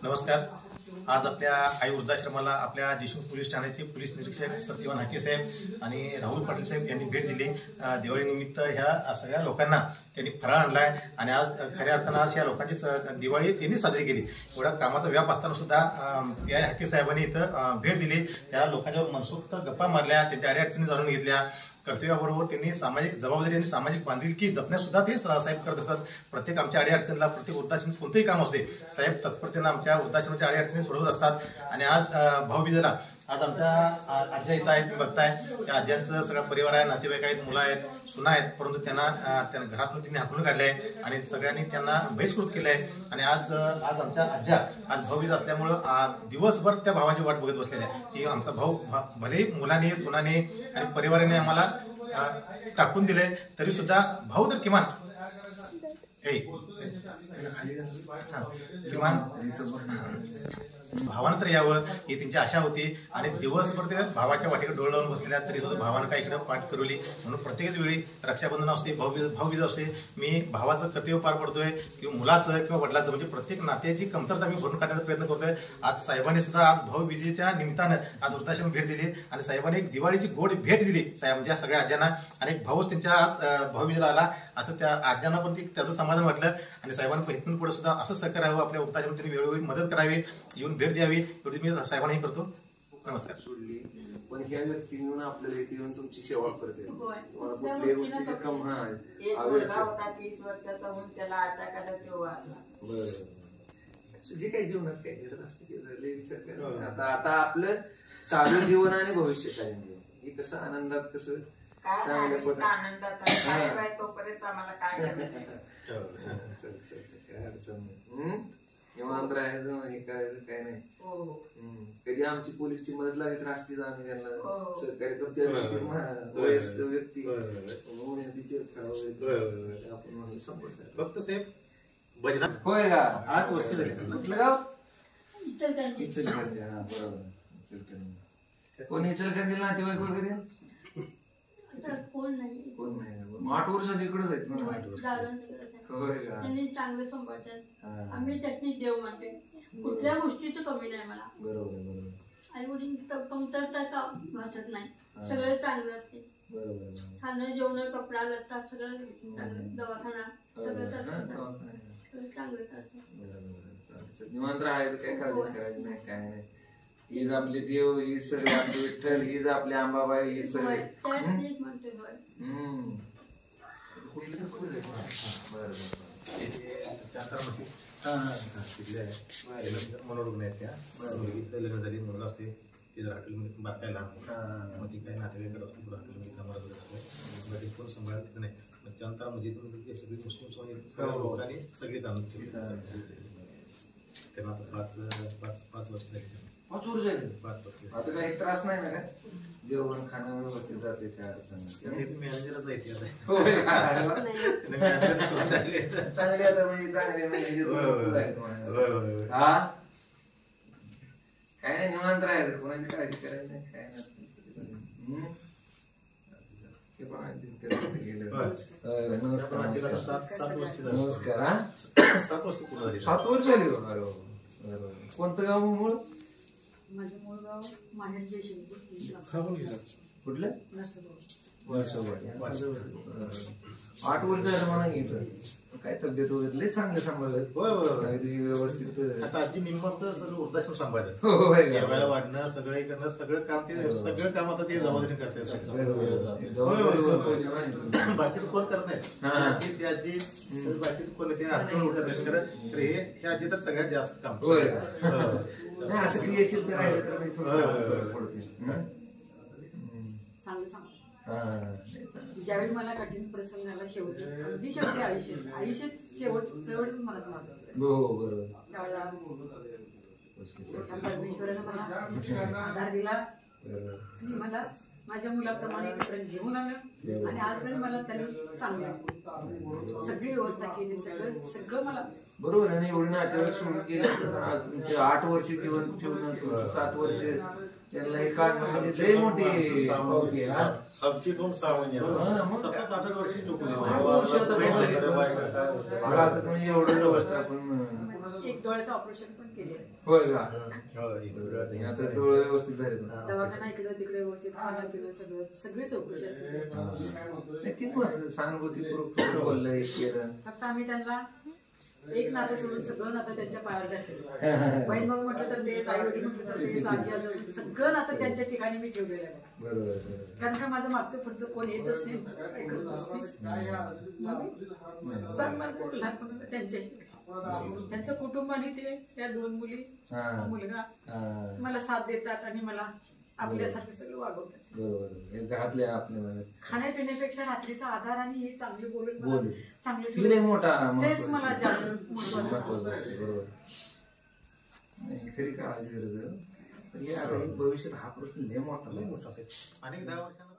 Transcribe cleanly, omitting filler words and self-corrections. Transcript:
नमस्कार. आज आपल्या आई वृद्धाश्रमाला आपल्या देशमुख पोलीस ठाण्याचे पोलीस निरीक्षक सत्यवान हाके साहेब आणि राहुल पाटील साहेब यांनी भेट दिली. दिवाळीनिमित्त ह्या सगळ्या लोकांना त्यांनी फराळ आणलाय आणि आज खऱ्या अर्थानं आज या लोकांची दिवाळी त्यांनी साजरी केली. एवढा कामाचा व्याप असताना सुद्धा या हाके साहेबांनी इथं भेट दिली. त्या लोकांच्यावर मनसोक्त गप्पा मारल्या, त्यांच्या अडीअडचणी जाणून घेतल्या. कर्तव्याबरोबर त्यांनी सामाजिक जबाबदारी आणि सामाजिक बांधिलकी जपण्यासुद्धा ते साहेब करत असतात. प्रत्येक आमच्या अडीअडचणीला, प्रत्येक वृद्धाश्रमात कोणतेही काम असते, साहेब तत्परतेनं आमच्या वृद्धाश्रमाच्या अडीअडचणी सोडवत असतात. आणि आज भाऊबीजेला आज आमच्या आज्या इथं आहेत, तुम्ही बघताय. त्या आज्यांचं सगळा परिवार आहे, नातेवाईक आहेत, मुलं आहेत, सुना आहेत, परंतु त्यांना घरातून त्यांनी हाकलून काढले आणि सगळ्यांनी त्यांना बहिष्कृत केलंय. आणि आज आमच्या आज्या आज भाऊबीज असल्यामुळं दिवसभर त्या भावाची वाट बघत बसलेल्या आहे की आमचा भाऊ भलेही मुलाने, सुनाने आणि परिवाराने आम्हाला टाकून दिले तरी सुद्धा भाऊ तर किमान भावानं तर यावं ही त्यांची आशा होती. आणि दिवसभर ते भावाच्या वाटेकडे डोळ लावून बसलेल्या तरी सुद्धा भावानं काय इकडे पाठ करवली. म्हणून प्रत्येकच वेळी रक्षाबंधन असते, भाऊबीज असते, मी भावाचं कर्तव्य पार पडतोय किंवा मुलाचं किंवा वडिलाचं म्हणजे प्रत्येक नात्याची कमतरता मी भरून काढण्याचा प्रयत्न करतोय. आज साहेबांनी सुद्धा आज भाऊबीजेच्या निमित्तानं आज वृद्धाश्रम भेट दिली आणि साहेबांनी एक दिवाळीची गोड भेट दिली म्हणजे सगळ्या आज्यांना. आणि एक भाऊच त्यांच्या आज भाऊबीजेला आला असं त्या आज्यांना पण त्याचं समाधान वाटलं. आणि साहेबांनी इथून पुढे सुद्धा असं सहकार्य हवं, आपल्या वृद्धाश्रम त्यांनी वेळोवेळी मदत करावी, येऊन भेट द्यावी, एवढी मी साहेबांनाही करतो. नमस्कार. सोडली पण ह्या व्यक्तीने आपल्याला इथे येऊन तुमची सेवा करते. तुम्हाला कुठल्याही गोष्टीची कम 30 वर्षाचा होऊन त्याला अटॅक आला तेव्हा जे काही जीवनात काही घडत असते ते विचार करा. आता आपलं चालू जीवन आणि भविष्यकालीन जीवन हे कसं आनंदात कसं चांगल्या आनंदात तोपर्यंत आम्हाला काय काय अडचण नाही. निवांत राहायचं, हे करायचं काय नाही. कधी आमची पोलीसची मदत लागली तर असतीच आम्ही त्यांना सहकार्य करतो. वयस्कर व्यक्ती आपण फक्त साहेब बजना होय का 8 वर्ष झाली. कुठलं गाव? इचलकरंजी. हा बरोबर, इचलकरंजी. कोणी इचलकरंजी नातेवाईक वगैरे कोण नाही. 8 वर्ष इकडेच आहेत म्हणा. त्यांनी चांगलं सांभाळतात. आम्ही त्यातनी देव मानते, कुठल्या गोष्टीचं कमी नाही मला. बरोबर. आई वडील कमतरता का भासत नाही, सगळं चांगलं असते. खाणं, जेवण, कपडा, लत्ता सगळं चांगलं, दवाखाना सगळं चांगलं करतात. निवांत राहायचं, काय काळजी करायची नाही, काय नाही. हीच आपले देव, ही सगळे आपले विठ्ठल, हीच आपले अंबाबाई, ही सगळे म्हणतोय. मनोरुग्ण आहेत त्या मुलगीचं लग्न झाली, मुलगा असते ते जर हॉटेलमध्ये बारकायला मग ती काही नातेवाईकडे असते हॉटेलमध्ये कामाला मग ते कोण सांभाळत नाही. मग त्यानंतर म्हणजे सगळी मुस्लिम लोकांनी सगळी जाणून ठेवली. त्यांना आता 5 वर्ष झाली. 5 वर्ष झाली. 5 वर्ष. आता काही त्रास नाही ना काय? जेवण खाणं व्यवस्थित जाते, काय अडचण नाही. मॅनेजरच आहे चांगले आता म्हणजे चांगले हा काय नाही. निवांत राहायचं, कोणाची काळजी करायची नाही, काय नाही. नमस्कार. हा 7 वर्ष पूर्ण झाली. 7 वर्ष झाली. कोणतं गाव मूळ? माझं मूळ गाव माहेर जयशिंगपूर. कुठलं? 8 वर्ष झालं म्हणा. घेतलं काय तब्येत वगैरे लय चांगलं सांभाळलं. व्यवस्थित आता आधी निम्मत सगळं वृद्धाश्रम सांभाळतात. जेवायला वाढणं, सगळं करणं, सगळं काम आता ते जबाबदारी करते. बाकी कोण करत नाही. ती आजी बाकी कोण हे आजी तर सगळ्यात जास्त काम. नाही असं क्रियाशील राहिलं तर चांगलं सांग. ज्यावेळी मला कठीण प्रसंग आला, शेवटी अगदी शेवटी आयुष्यात शेवटच मला बरोबर त्यावेळेला परमेश्वरानं मला आधार दिला आणि मला माझ्या मुलाप्रमाणे एकत्र घेऊन आलं. आणि आजपर्यंत मला त्यांनी चांगलं सगळी व्यवस्था केली, सगळं मला बरोबर आहे. एवढं नातेवाईक सोडून केलं. 8 वर्ष जीवन ठेवून 7 वर्ष त्यांना हे काढणं म्हणजे लय मोठी आमची 2 6 महिने 7-8 वर्षी लोक म्हणजे एवढं व्यवस्था आपण एक डोळ्याचं ऑपरेशन पण केलेलं आहे. होय का? हो, आता डोळे व्यवस्थित झाले ना? दवाखाना इकडे तिकडे व्यवस्थित खाणं पिणं सगळी चौकशी असते. नाही, तीच म्हणत सहानुभूतीपूर्वक थोडं बोललं, हे केलं. फक्त आम्ही त्यांना एक नातं सोडून सगळं नातं त्यांच्या पायावर टाकलेलं. बहीण भाऊ म्हटलं तर तेच, आई वडील म्हटलं तर तेच, आजी आजोबा सगळं नातं त्यांच्या ठिकाणी मी ठेवलेलं आहे. बरोबर. कारण का माझं मागचं पुढचं कोण येतच नाही, ऐकतच नाही. सांगणार कोण लहानपणाला त्यांच्याशी. त्यांचं कुटुंब आणि ते त्या 2 मुली, मुलगा मला साथ देतात आणि मला आपल्यासारखं सगळं वागवतात. बरोबर. घातले आपल्या मनात. खाण्यापिण्यापेक्षा रात्रीचा आधार आणि हे चांगले बोलून बोल. चांगले ती लय मोठा तेच मला जास्त महत्वाचं. बरोबर. नाही, खरी काळजी गरज आहे. पण हे आता भविष्यात हा प्रश्न लय मोठा अनेक 10 वर्षांना